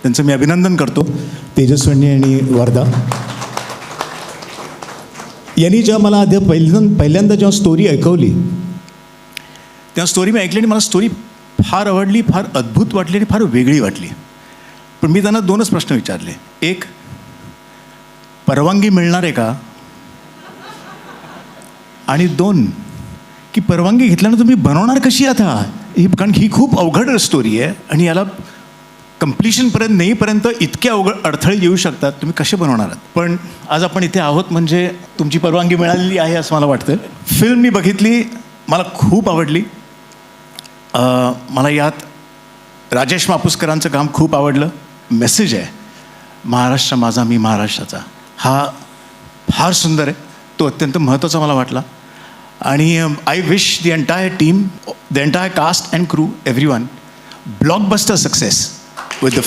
त्यांचं मी अभिनंदन करतो. तेजस्विनी आणि वर्धा यांनी जेव्हा मला आधी पहिल्यांदा जेव्हा स्टोरी ऐकवली तेव्हा स्टोरी मी ऐकली आणि मला स्टोरी फार आवडली, फार अद्भुत वाटली आणि फार वेगळी वाटली. पण मी त्यांना 2च प्रश्न विचारले. एक, परवानगी मिळणार आहे का? आणि 2, की परवानगी घेतल्यानं तुम्ही बनवणार कशी आता ही, कारण ही खूप अवघड स्टोरी आहे आणि याला कम्प्लिशनपर्यंत नेईपर्यंत इतके अवघड अडथळे येऊ शकतात, तुम्ही कसे बनवणार आहात. पण आज आपण इथे आहोत म्हणजे तुमची परवानगी मिळालेली आहे असं मला वाटतं. फिल्म मी बघितली, मला खूप आवडली. मला यात राजेश मापुसकरांचं काम खूप आवडलं. मेसेज आहे महाराष्ट्र माझा मी महाराष्ट्राचा, हा फार सुंदर आहे, तो अत्यंत महत्त्वाचा मला वाटला. आणि I wish the entire team, the entire cast and crew, everyone, blockbuster success with the film.